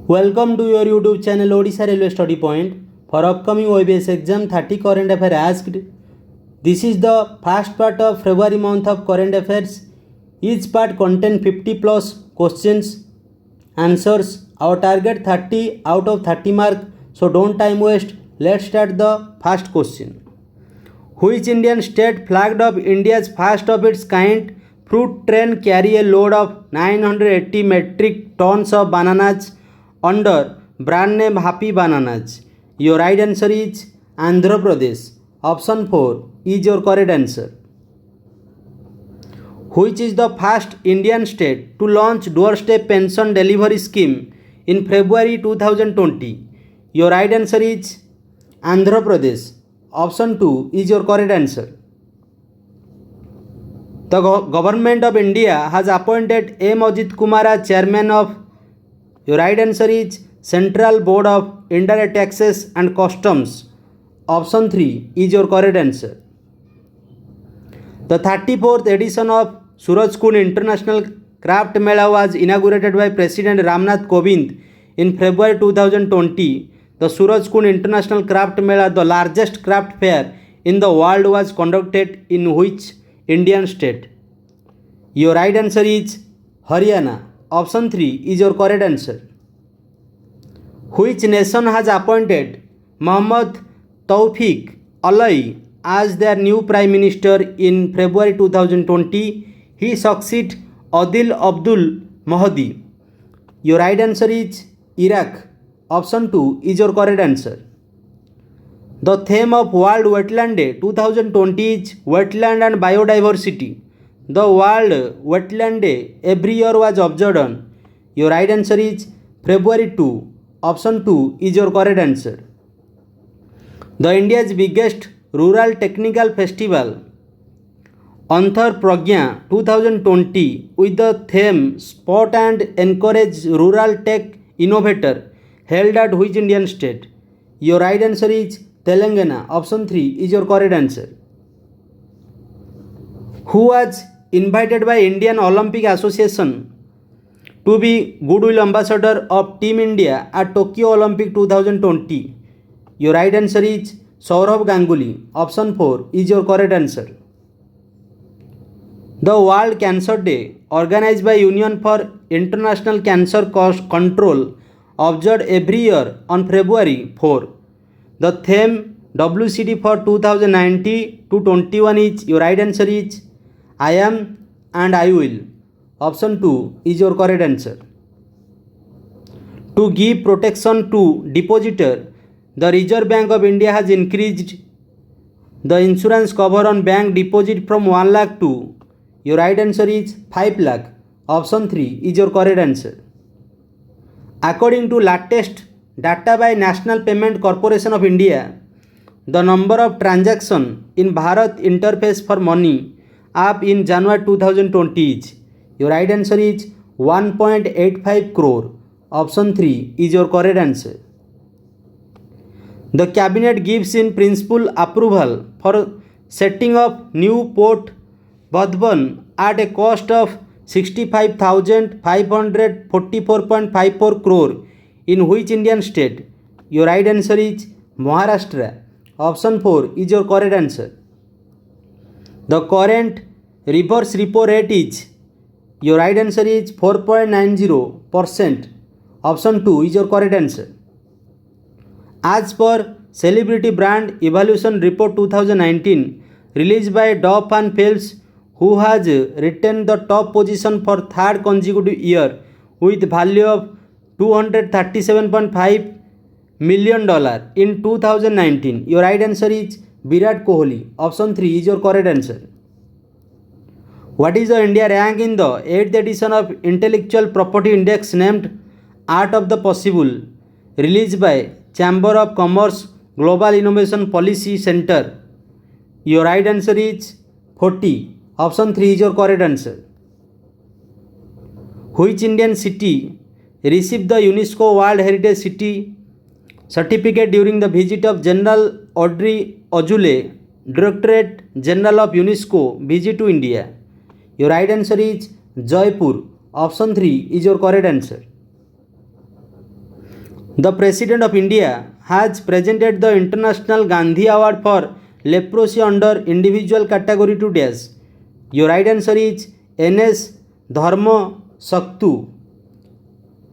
Welcome to your YouTube channel Odisha Railway Study Point. For upcoming OABS exam 30 current affairs asked. This is the first part of February month of current affairs. Each part contains 50 plus questions, answers. Our target 30 out of 30 mark. So don't time waste. Let's start the first question. Which Indian state flagged off India's first of its kind fruit train carry a load of 980 metric tons of bananas under brand name Happy Bananas? Your right answer is Andhra Pradesh. Option 4 is your correct answer. Which is the first Indian state to launch doorstep pension delivery scheme in February 2020? Your right answer is Andhra Pradesh. Option 2 is your correct answer. The government of India has appointed M. Ajit Kumar as chairman of. Your right answer is Central Board of Indirect Taxes and Customs. Option 3 is your correct answer. The 34th edition of Surajkund International Craft Mela was inaugurated by President Ramnath Kovind in February 2020. The Surajkund International Craft Mela, the largest craft fair in the world, was conducted in which Indian state? Your right answer is Haryana. Option 3 is your correct answer. Which nation has appointed Mohammad Tawfiq Alai as their new Prime Minister in February 2020? He succeeds Adil Abdul Mahdi. Your right answer is Iraq. Option 2 is your correct answer. The theme of World Wetland Day 2020 is Wetland and Biodiversity. The World Wetland Day every year was observed on. Your right answer is February 2. Option 2 is your correct answer. The India's biggest rural technical festival, Anthar Pragya 2020, with the theme Spot and Encourage Rural Tech Innovator, held at which Indian state? Your right answer is Telangana. Option 3 is your correct answer. Who was invited by Indian Olympic Association to be Goodwill Ambassador of Team India at Tokyo Olympic 2020? Your right answer is Saurav Ganguly. Option 4 is your correct answer. The World Cancer Day, organized by Union for International Cancer Control, observed every year on February 4. The theme WCD for 2019 to 21 is. Your right answer is I am and I will. Option 2 is your correct answer. To give protection to depositor, the Reserve Bank of India has increased the insurance cover on bank deposit from 1 lakh to. Your right answer is 5 lakh. Option 3 is your correct answer. According to latest data by National Payment Corporation of India, the number of transactions in Bharat Interface for Money app in January 2020 is. Your right answer is 1.85 crore. Option 3 is your correct answer. The cabinet gives in principle approval for setting up new port Badhan at a cost of 65,544.54 crore in which Indian state? Your right answer is Maharashtra. Option 4 is your correct answer. The current reverse repo rate is. Your right answer is 4.90%. Option 2 is your correct answer. As per Celebrity Brand Evaluation Report 2019 released by Duff and Phelps, who has retained the top position for third consecutive year with value of $237.5 million in 2019. Your right answer is Virat Kohli. Option 3 is your correct answer. What is the India rank in the 8th edition of Intellectual Property Index named Art of the Possible, released by Chamber of Commerce Global Innovation Policy Center? Your right answer is 40. Option 3 is your correct answer. Which Indian city received the UNESCO World Heritage City certificate during the visit of General Audrey Azoulay, Directorate General of UNESCO visit to India? Your right answer is Jaipur. Option 3 is your correct answer. The President of India has presented the International Gandhi Award for Leprosy under individual category to dash. Your right answer is NS Dharma Saktu.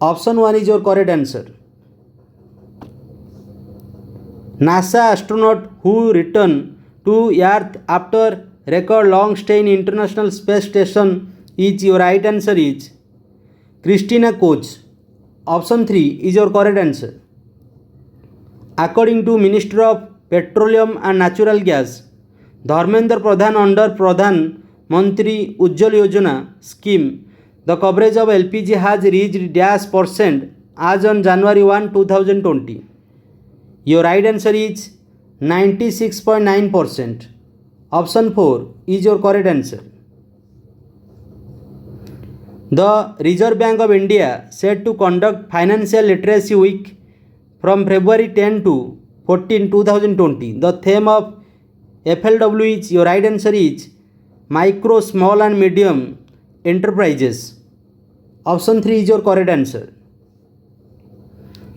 Option 1 is your correct answer. NASA astronaut who returned to Earth after record long stay in International Space Station is your right answer is Christina Koch. Option 3 is your correct answer. According to Minister of Petroleum and Natural Gas, Dharmendra Pradhan under Pradhan Mantri Ujjwal Yojana scheme, the coverage of LPG has reached dash percent as on January 1, 2020. Your right answer is 96.9%. Option 4 is your correct answer. The Reserve Bank of India set to conduct Financial Literacy Week from February 10 to 14, 2020. The theme of FLW is, your right answer is Micro, Small and Medium Enterprises. Option 3 is your correct answer.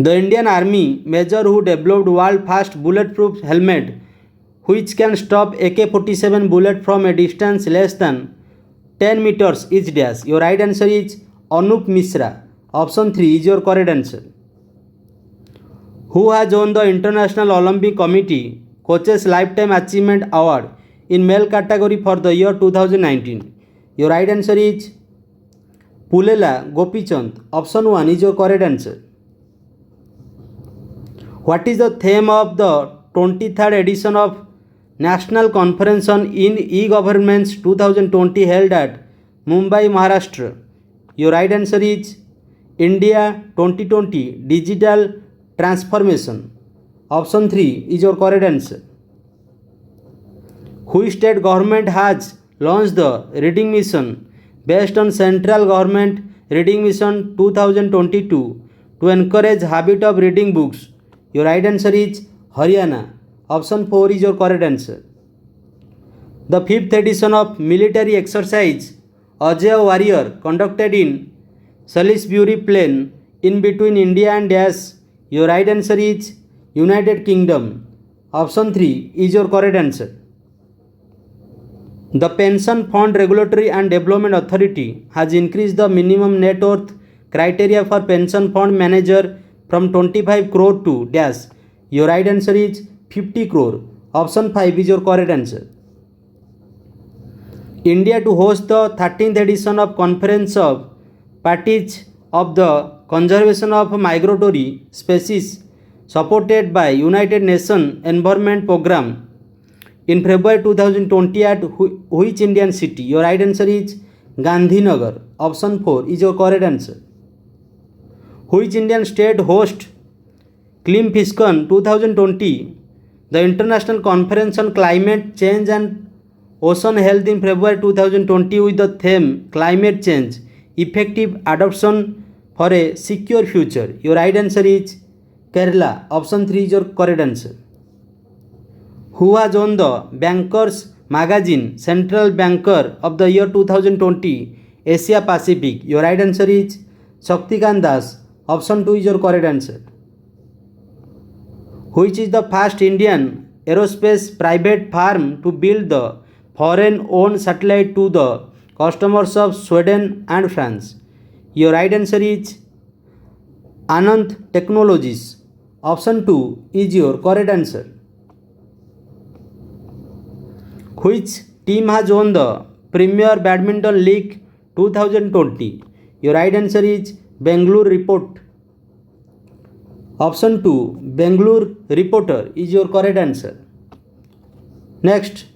The Indian Army Major who developed world first bulletproof helmet which can stop AK-47 bullet from a distance less than 10 meters is dash. Your right answer is Anup Mishra. Option 3 is your correct answer. Who has won the International Olympic Committee Coaches Lifetime Achievement Award in male category for the year 2019? Your right answer is Pulela Gopichand. Option 1 is your correct answer. What is the theme of the 23rd edition of National Conference on E-Governance 2020 held at Mumbai, Maharashtra? Your right answer is India 2020 Digital Transformation. Option 3 is your correct answer. Which state government has launched the Reading Mission based on Central Government Reading Mission 2022 to encourage habit of reading books? Your right answer is Haryana. Option 4 is your correct answer. The 5th edition of military exercise Ajay Warrior conducted in Salisbury Plain in between India and Dash. Your right answer is United Kingdom. Option 3 is your correct answer. The Pension Fund Regulatory and Development Authority has increased the minimum net worth criteria for pension fund manager from 25 crore to dash. Your right answer is 50 crore. Option 5 is your correct answer. India to host the 13th edition of Conference of Parties of the Conservation of Migratory Species supported by United Nations Environment Programme in February 2020 at which Indian city? Your right answer is Gandhinagar. Option 4 is your correct answer. Which Indian state host ClimFiscon 2020, the International Conference on Climate Change and Ocean Health in February 2020 with the theme Climate Change, Effective Adoption for a Secure Future? Your right answer is Kerala. Option 3 is your correct answer. Who has won the Bankers Magazine Central Banker of the Year 2020 Asia Pacific? Your right answer is Shaktikant Das. Option 2 is your correct answer. Which is the first Indian aerospace private firm to build the foreign-owned satellite to the customers of Sweden and France? Your right answer is Anant Technologies. Option 2 is your correct answer. Which team has won the Premier Badminton League 2020? Your right answer is Bangalore Report. Option 2 Bangalore Reporter is your correct answer. Next,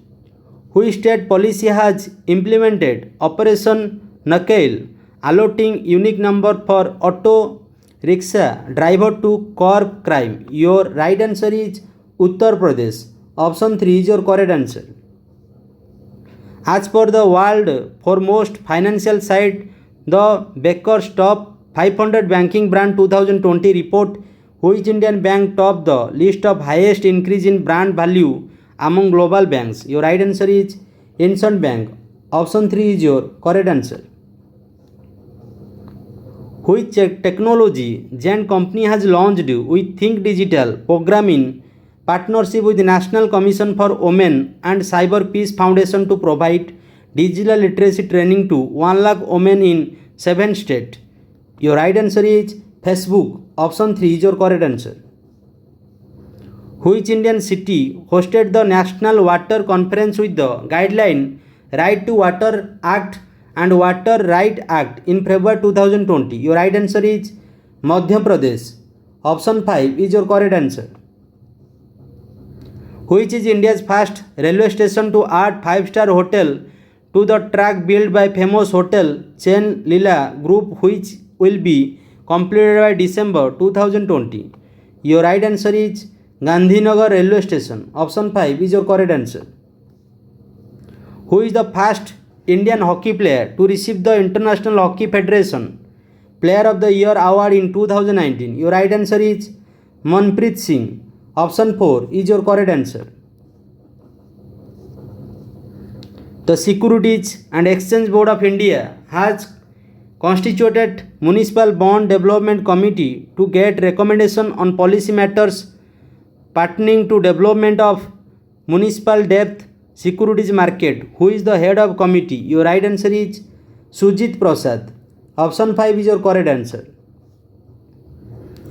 which state policy has implemented Operation Nakal, allotting unique number for auto rickshaw driver to curb crime? Your right answer is Uttar Pradesh. Option 3 is your correct answer. As per the world foremost financial site, the Baker's Top 500 Banking Brand 2020 report, which Indian bank topped the list of highest increase in brand value among global banks? Your right answer is Indian Bank. Option 3 is your correct answer. Which technology Zen company has launched with Think Digital program in partnership with National Commission for Women and Cyber Peace Foundation to provide digital literacy training to 1 lakh women in 7 states? Your right answer is Facebook. Option 3 is your correct answer. Which Indian city hosted the National Water Conference with the guideline Right to Water Act and Water Right Act in February 2020? Your right answer is Madhya Pradesh. Option 5 is your correct answer. Which is India's first railway station to add 5-star hotel to the track built by famous hotel chain Leela Group, which will be completed by December 2020? Your right answer is Gandhinagar railway station. Option 5 is your correct answer. Who is the first Indian hockey player to receive the International Hockey Federation Player of the Year award in 2019? Your right answer is Manpreet Singh. Option 4 is your correct answer. The Securities and Exchange Board of India has constituted Municipal Bond Development Committee to get recommendation on policy matters pertaining to development of municipal debt securities market. Who is the head of committee? Your right answer is Sujit Prasad. Option 5 is your correct answer.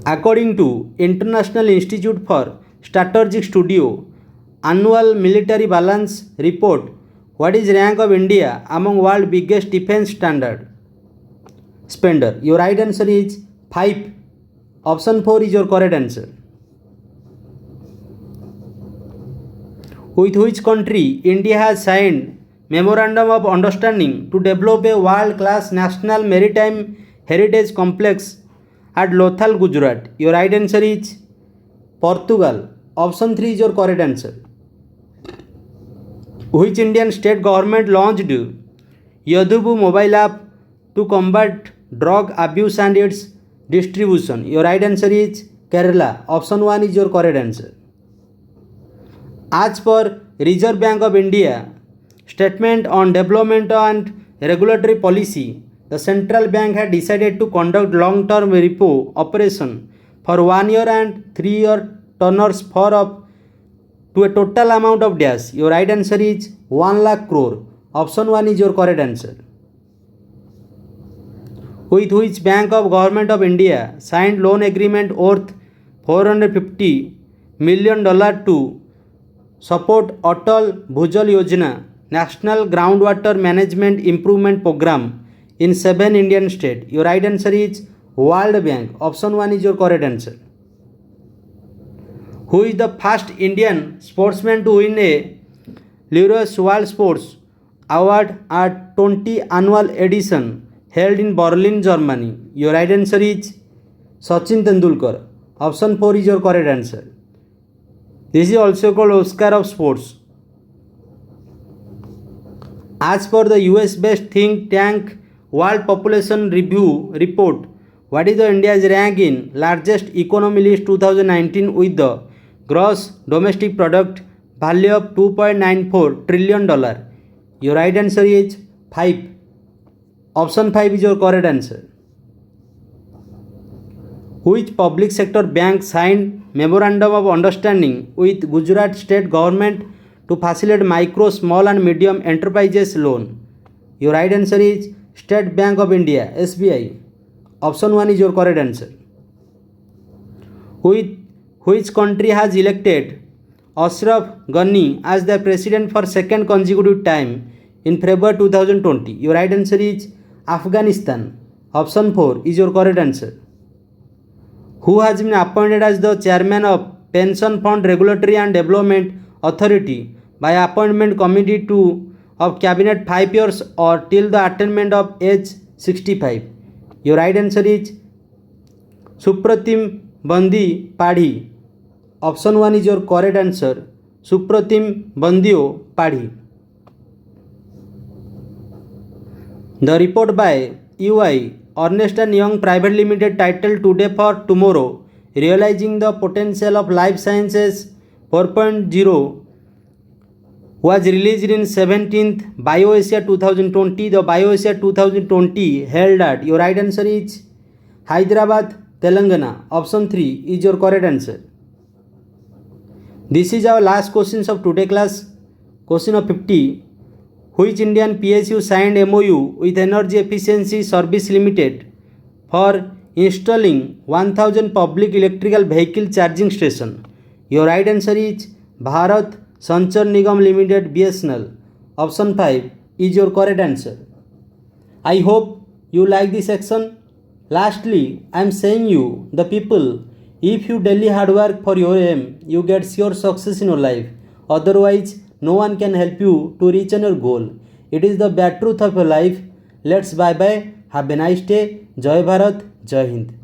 According to International Institute for Strategic Study annual military balance report, what is rank of India among world biggest defense standard spender? Your right answer is 5. Option 4 is your correct answer. With which country India has signed Memorandum of Understanding to develop a world-class national maritime heritage complex at Lothal, Gujarat? Your right answer is Portugal. Option 3 is your correct answer. Which Indian state government launched Yadhubu mobile app to combat drug abuse and its distribution? Your right answer is Kerala. Option 1 is your correct answer. As per Reserve Bank of India statement on development and regulatory policy, the central bank had decided to conduct long-term repo operation for 1 year and 3-year tenors for up to a total amount of dash. Your right answer is 1 lakh crore. Option 1 is your correct answer. With which Bank of Government of India signed loan agreement worth $450 million to support Atal Bhujal Yojana National Groundwater Management Improvement Program in 7 Indian states? Your right answer is World Bank. Option 1 is your correct answer. Who is the first Indian sportsman to win a Laureus World Sports Award at 20th annual edition held in Berlin, Germany? Your right answer is Sachin Tendulkar. Option 4 is your correct answer. This is also called Oscar of sports. As per the US-based think tank World Population Review report, what is the India's rank in largest economy list 2019 with the gross domestic product value of $2.94 trillion? Your right answer is 5. Option 5 is your correct answer. Which public sector bank signed Memorandum of Understanding with Gujarat State Government to facilitate micro, small and medium enterprises loan? Your right answer is State Bank of India, SBI. Option 1 is your correct answer. Which country has elected Ashraf Ghani as the president for second consecutive time in February 2020? Your right answer is Afghanistan. Option 4 is your correct answer. Who has been appointed as the chairman of Pension Fund Regulatory and Development Authority by appointment committee of cabinet 5 years or till the attainment of age 65? Your right answer is Supratim Bandi Padhi. Option 1 is your correct answer. Supratim Bandio Padhi. The report by EY Ernst & Young Private Limited titled Today for Tomorrow Realizing the Potential of Life Sciences 4.0 was released in 17th BioAsia 2020. The BioAsia 2020 held at, your right answer is Hyderabad, Telangana. Option 3 is your correct answer. This is our last questions of today class. Question of 50. Which Indian PSU signed MOU with Energy Efficiency Service Limited for installing 1000 public electrical vehicle charging station? Your right answer is Bharat Sanchar Nigam Limited, BSNL. Option 5 is your correct answer. I hope you like this section. Lastly, I am saying you, the people, if you daily hard work for your aim, you get sure success in your life. Otherwise, no one can help you to reach on your goal. It is the bad truth of your life. Let's bye bye. Have a nice day. Jai Bharat. Jai Hind.